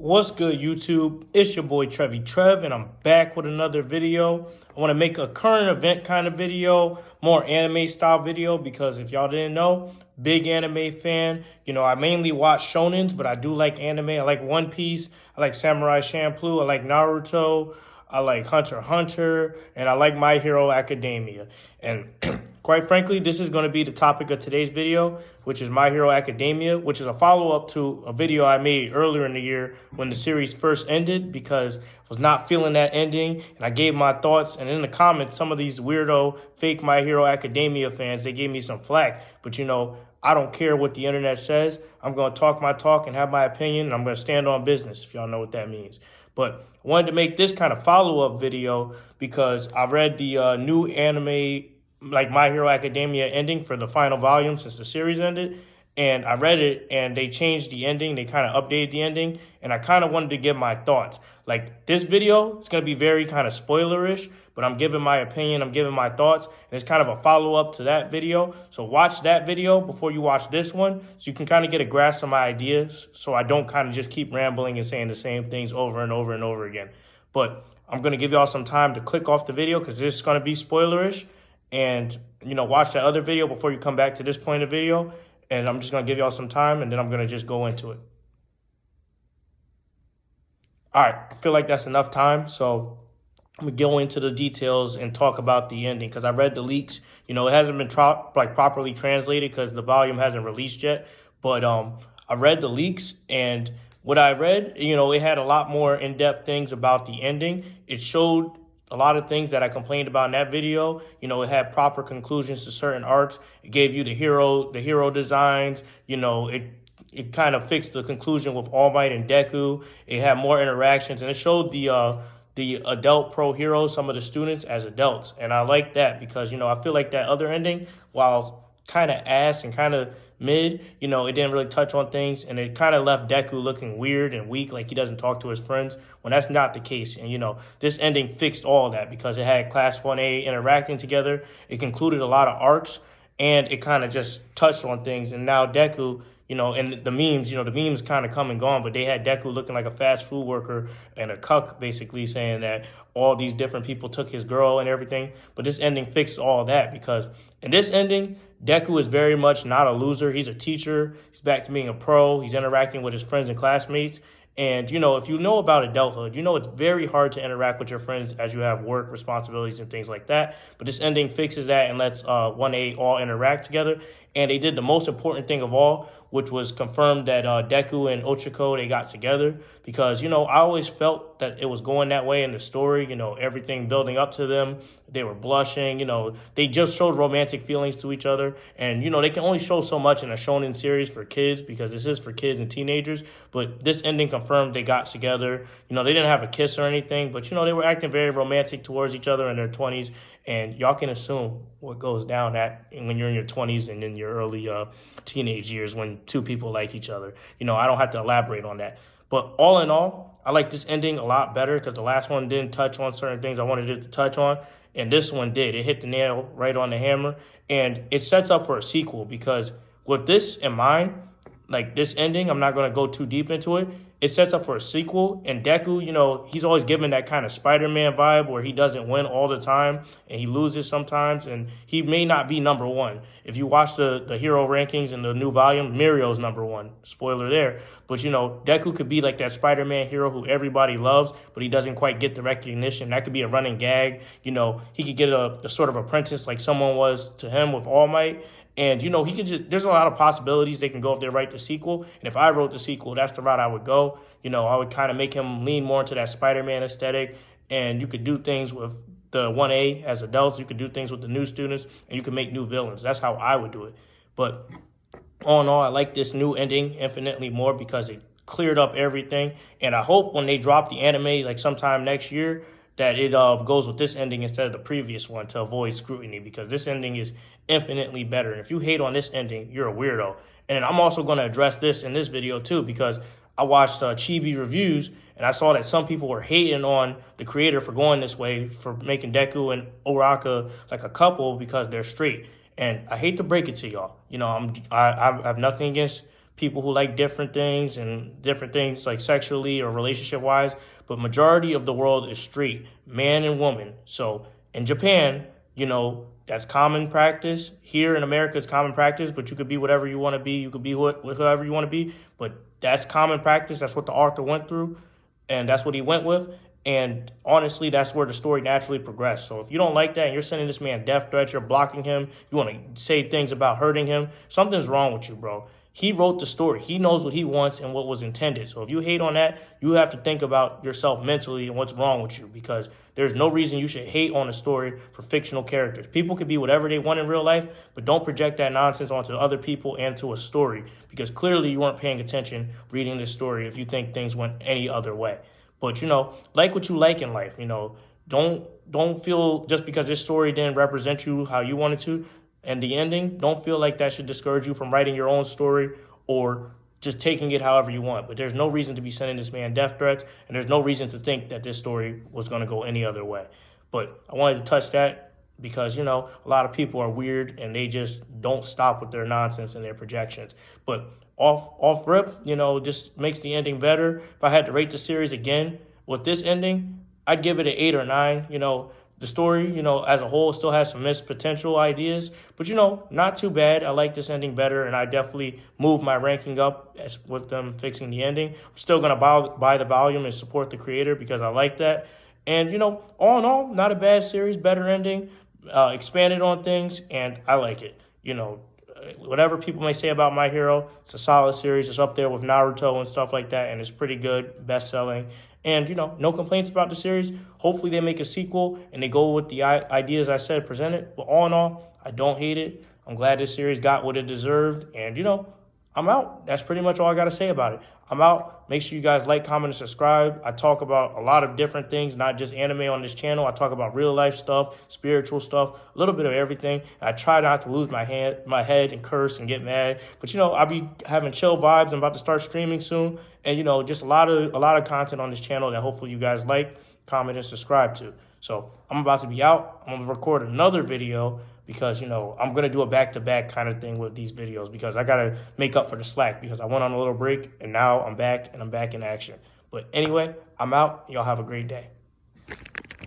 What's good, YouTube? It's your boy Trevi Trev, and I'm back with another video. I want to make a current event kind of video, more anime style video, because if y'all didn't know, big anime fan. I mainly watch shonens, but I do like anime. I like One Piece, I like Samurai Champloo, I like Naruto, I like Hunter x Hunter, and I like My Hero Academia. And quite frankly, this is going to be the topic of today's video, which is My Hero Academia, which is a follow-up to a video I made earlier in the year when the series first ended, because I was not feeling that ending, and I gave my thoughts. And in the comments, some of these weirdo fake My Hero Academia fans, they gave me some flack. But I don't care what the internet says. I'm going to talk my talk and have my opinion, and I'm going to stand on business, if y'all know what that means. But I wanted to make this kind of follow-up video because I read the new anime, like My Hero Academia ending for the final volume since the series ended. And I read it, and they changed the ending. They kind of updated the ending, and I kind of wanted to give my thoughts. Like, this video is going to be very kind of spoilerish, but I'm giving my opinion, I'm giving my thoughts, and it's kind of a follow-up to that video. So watch that video before you watch this one, so you can kind of get a grasp of my ideas, so I don't kind of just keep rambling and saying the same things over and over and over again. But I'm going to give y'all some time to click off the video, because this is going to be spoilerish, and, watch that other video before you come back to this point of the video. And I'm just going to give y'all some time, and then I'm going to just go into it. All right, I feel like that's enough time, so I'm going to go into the details and talk about the ending, because I read the leaks. It hasn't been properly translated because the volume hasn't released yet. But I read the leaks, and what I read, it had a lot more in-depth things about the ending. It showed a lot of things that I complained about in that video. It had proper conclusions to certain arcs. It gave you the hero designs. It kind of fixed the conclusion with All Might and Deku. It had more interactions, and it showed the adult pro heroes, some of the students, as adults. And I like that because, I feel like that other ending, while kind of ass and kind of mid, it didn't really touch on things, and it kind of left Deku looking weird and weak, like he doesn't talk to his friends, when that's not the case. And, this ending fixed all that because it had Class 1A interacting together. It concluded a lot of arcs, and it kind of just touched on things. And now Deku, and the memes kind of come and gone, but they had Deku looking like a fast food worker and a cuck, basically saying that all these different people took his girl and everything. But this ending fixed all that, because in this ending, Deku is very much not a loser. He's a teacher. He's back to being a pro. He's interacting with his friends and classmates. And, if you know about adulthood, it's very hard to interact with your friends as you have work responsibilities and things like that. But this ending fixes that and lets 1A all interact together. And they did the most important thing of all, which was confirmed that Deku and Ochako, they got together. Because, I always felt that it was going that way in the story. Everything building up to them. They were blushing. They just showed romantic feelings to each other. And, they can only show so much in a shonen series for kids, because this is for kids and teenagers. But this ending confirmed they got together. They didn't have a kiss or anything. But, they were acting very romantic towards each other in their 20s. And y'all can assume what goes down when you're in your 20s and in your early teenage years when two people like each other. I don't have to elaborate on that. But all in all, I like this ending a lot better because the last one didn't touch on certain things I wanted it to touch on. And this one did. It hit the nail right on the hammer. And it sets up for a sequel, because with this in mind, like this ending, I'm not going to go too deep into it. It sets up for a sequel, and Deku, he's always given that kind of Spider-Man vibe where he doesn't win all the time and he loses sometimes, and he may not be number one. If you watch the hero rankings in the new volume, Mirio's number one. Spoiler there. But, Deku could be like that Spider-Man hero who everybody loves, but he doesn't quite get the recognition. That could be a running gag. He could get a sort of apprentice like someone was to him with All Might. And, he can there's a lot of possibilities they can go if they write the sequel. And if I wrote the sequel, that's the route I would go. I would kind of make him lean more into that Spider-Man aesthetic. And you could do things with the 1A as adults. You could do things with the new students, and you can make new villains. That's how I would do it. But all in all, I like this new ending infinitely more because it cleared up everything. And I hope when they drop the anime, like sometime next year, that it goes with this ending instead of the previous one to avoid scrutiny, because this ending is infinitely better. And if you hate on this ending, you're a weirdo. And I'm also going to address this in this video too, because I watched Chibi reviews, and I saw that some people were hating on the creator for going this way, for making Deku and Uraraka like a couple because they're straight. And I hate to break it to y'all. I have nothing against people who like different things and different things like sexually or relationship wise, but majority of the world is straight, man and woman. So in Japan, that's common practice. Here in America, it's common practice, but you could be whatever you want to be. You could be whoever you want to be, but that's common practice. That's what the author went through, and that's what he went with. And honestly, that's where the story naturally progressed. So if you don't like that and you're sending this man death threats, you're blocking him, you want to say things about hurting him, something's wrong with you, bro. He wrote the story. He knows what he wants and what was intended. So if you hate on that, you have to think about yourself mentally and what's wrong with you, because there's no reason you should hate on a story for fictional characters. People can be whatever they want in real life, but don't project that nonsense onto other people and to a story, because clearly you weren't paying attention reading this story if you think things went any other way. But, like what you like in life. Don't feel just because this story didn't represent you how you wanted to, and the ending, don't feel like that should discourage you from writing your own story or just taking it however you want. But there's no reason to be sending this man death threats, and there's no reason to think that this story was going to go any other way. But I wanted to touch that because, a lot of people are weird and they just don't stop with their nonsense and their projections. But off rip, just makes the ending better. If I had to rate the series again with this ending, I'd give it an 8 or 9. The story, as a whole, still has some missed potential ideas, but, not too bad. I like this ending better, and I definitely moved my ranking up with them fixing the ending. I'm still going to buy the volume and support the creator because I like that. And, all in all, not a bad series, better ending, expanded on things, and I like it. Whatever people may say about My Hero, it's a solid series. It's up there with Naruto and stuff like that, and it's pretty good, best-selling. And, no complaints about the series. Hopefully they make a sequel and they go with the ideas I said presented. But all in all, I don't hate it. I'm glad this series got what it deserved. And, I'm out. That's pretty much all I got to say about it. I'm out. Make sure you guys like, comment, and subscribe. I talk about a lot of different things, not just anime on this channel. I talk about real life stuff, spiritual stuff, a little bit of everything. I try not to lose my head and curse and get mad. But, I'll be having chill vibes. I'm about to start streaming soon. And, just a lot of content on this channel that hopefully you guys like, comment, and subscribe to. So I'm about to be out. I'm going to record another video because, I'm going to do a back-to-back kind of thing with these videos because I got to make up for the slack because I went on a little break and now I'm back and I'm back in action. But anyway, I'm out. Y'all have a great day.